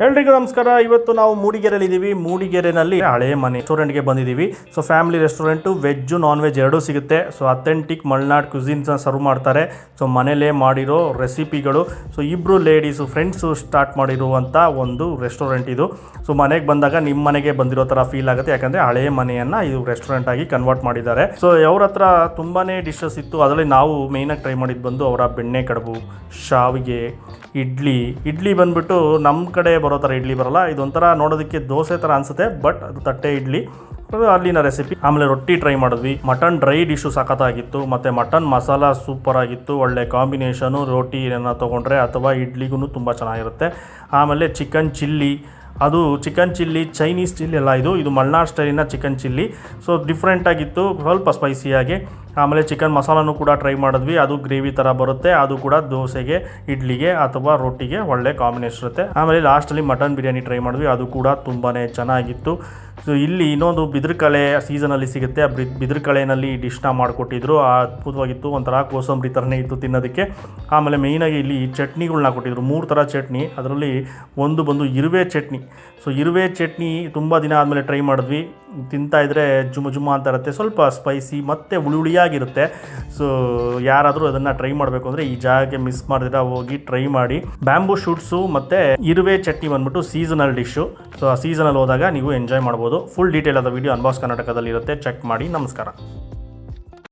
ಎಲ್ರಿಗೂ ನಮಸ್ಕಾರ. ಇವತ್ತು ನಾವು ಮೂಡಿಗೆರೆಯಲ್ಲಿದ್ದೀವಿ. ಮೂಡಿಗೆರೆನಲ್ಲಿ ಹಳೆ ಮನೆ ರೆಸ್ಟೋರೆಂಟ್ಗೆ ಬಂದಿದ್ದೀವಿ. So family restaurant, veg non veg ಎರಡೂ ಸಿಗುತ್ತೆ. ಸೊ ಅಥೆಂಟಿಕ್ ಮಲ್ನಾಡ್ ಕ್ಯುಸಿನ್ಸ್ನ ಸರ್ವ್ ಮಾಡ್ತಾರೆ. ಸೊ ಮನೇಲೇ ಮಾಡಿರೋ ರೆಸಿಪಿಗಳು. ಸೊ ಇಬ್ಬರು ಲೇಡೀಸು ಫ್ರೆಂಡ್ಸು ಸ್ಟಾರ್ಟ್ ಮಾಡಿರುವಂಥ ಒಂದು ರೆಸ್ಟೋರೆಂಟ್ ಇದು. ಸೊ ಮನೆಗೆ ಬಂದಾಗ ನಿಮ್ಮ ಮನೆಗೆ ಬಂದಿರೋ ಥರ ಫೀಲ್ ಆಗುತ್ತೆ, ಯಾಕಂದರೆ ಹಳೆ ಮನೆಯನ್ನು ಇದು ರೆಸ್ಟೋರೆಂಟ್ ಆಗಿ ಕನ್ವರ್ಟ್ ಮಾಡಿದ್ದಾರೆ. ಸೊ ಅವ್ರ ಹತ್ರ ತುಂಬಾ ಡಿಶಸ್ ಇತ್ತು. ಅದರಲ್ಲಿ ನಾವು ಮೇಯ್ನಾಗಿ ಟ್ರೈ ಮಾಡಿದ್ದು ಬಂದು ಅವರ ಬೆಣ್ಣೆ ಕಡುಬು, ಶಾವಿಗೆ, ಇಡ್ಲಿ ಬಂದುಬಿಟ್ಟು ನಮ್ಮ ಕಡೆ ಬರೋ ಥರ ಇಡ್ಲಿ ಬರಲ್ಲ. ಇದೊಂಥರ ನೋಡೋದಕ್ಕೆ ದೋಸೆ ಥರ ಅನಿಸುತ್ತೆ, ಬಟ್ ಅದು ತಟ್ಟೆ ಇಡ್ಲಿ, ಅದು ಅಲ್ಲಿನ ರೆಸಿಪಿ. ಆಮೇಲೆ ರೊಟ್ಟಿ ಟ್ರೈ ಮಾಡಿದ್ವಿ. ಮಟನ್ ಡ್ರೈ ಡಿಶು ಸಖತ್ತಾಗಿತ್ತು. ಮತ್ತು ಮಟನ್ ಮಸಾಲ ಸೂಪರ್ ಆಗಿತ್ತು. ಒಳ್ಳೆ ಕಾಂಬಿನೇಷನು. ರೋಟಿ ಏನೋ ತೊಗೊಂಡ್ರೆ ಅಥವಾ ಇಡ್ಲಿಗೂ ತುಂಬ ಚೆನ್ನಾಗಿರುತ್ತೆ. ಆಮೇಲೆ ಚಿಕನ್ ಚಿಲ್ಲಿ, ಅದು ಚಿಕನ್ ಚಿಲ್ಲಿ, ಚೈನೀಸ್ ಚಿಲ್ಲಿ ಎಲ್ಲ ಇದು ಮಲ್ನಾಡ್ ಸ್ಟೈಲಿನ ಚಿಕನ್ ಚಿಲ್ಲಿ. ಸೊ ಡಿಫ್ರೆಂಟಾಗಿತ್ತು, ಸ್ವಲ್ಪ ಸ್ಪೈಸಿಯಾಗಿ. ಆಮೇಲೆ ಚಿಕನ್ ಮಸಾಲನೂ ಕೂಡ ಟ್ರೈ ಮಾಡಿದ್ವಿ. ಅದು ಗ್ರೇವಿ ಥರ ಬರುತ್ತೆ. ಅದು ಕೂಡ ದೋಸೆಗೆ, ಇಡ್ಲಿಗೆ ಅಥವಾ ರೊಟ್ಟಿಗೆ ಒಳ್ಳೆ ಕಾಂಬಿನೇಷನ್ ಇರುತ್ತೆ. ಆಮೇಲೆ ಲಾಸ್ಟಲ್ಲಿ ಮಟನ್ ಬಿರಿಯಾನಿ ಟ್ರೈ ಮಾಡಿದ್ವಿ. ಅದು ಕೂಡ ತುಂಬಾ ಚೆನ್ನಾಗಿತ್ತು. ಸೊ ಇಲ್ಲಿ ಇನ್ನೊಂದು ಬಿದಿರುಕಳೆ ಸೀಸನಲ್ಲಿ ಸಿಗುತ್ತೆ. ಆ ಬಿದಿರುಕಳೆನಲ್ಲಿ ಈ ಡಿಶ್ನ ಮಾಡಿಕೊಟ್ಟಿದ್ರು. ಅದ್ಭುತವಾಗಿತ್ತು. ಒಂಥರ ಕೋಸಂಬರಿ ಥರನೇ ಇತ್ತು ತಿನ್ನೋದಕ್ಕೆ. ಆಮೇಲೆ ಮೇಯ್ನಾಗಿ ಇಲ್ಲಿ ಚಟ್ನಿಗಳನ್ನ ಕೊಟ್ಟಿದ್ರು, 3 ಥರ ಚಟ್ನಿ. ಅದರಲ್ಲಿ ಒಂದು ಬಂದು ಇರುವೆ ಚಟ್ನಿ. ಸೊ ಇರುವೆ ಚಟ್ನಿ ತುಂಬ ದಿನ ಆದಮೇಲೆ ಟ್ರೈ ಮಾಡಿದ್ವಿ. ತಿಂತಾಯಿದ್ರೆ ಜುಮ ಅಂತ ಇರುತ್ತೆ, ಸ್ವಲ್ಪ ಸ್ಪೈಸಿ ಮತ್ತು ಹುಳಿಯಾಗಿರುತ್ತೆ. ಸೊ ಯಾರಾದರೂ ಅದನ್ನು ಟ್ರೈ ಮಾಡಬೇಕು ಅಂದರೆ ಈ ಜಾಗಕ್ಕೆ ಮಿಸ್ ಮಾಡಿದ್ರೆ ಹೋಗಿ ಟ್ರೈ ಮಾಡಿ. ಬ್ಯಾಂಬೂ ಶೂಟ್ಸು ಮತ್ತು ಇರುವೆ ಚಟ್ನಿ ಬಂದ್ಬಿಟ್ಟು ಸೀಸನಲ್ ಡಿಶ್ಶು. ಸೊ ಆ ಸೀಸನಲ್ಲಿ ಹೋದಾಗ ನೀವು ಎಂಜಾಯ್ ಮಾಡ್ಬೋದು. ಫುಲ್ ಡೀಟೇಲ್ ಆದ ವಿಡಿಯೋ ಅನ್ಬಾಕ್ಸ್ ಕರ್ನಾಟಕದಲ್ಲಿ ಇರುತ್ತೆ, ಚೆಕ್ ಮಾಡಿ. ನಮಸ್ಕಾರ.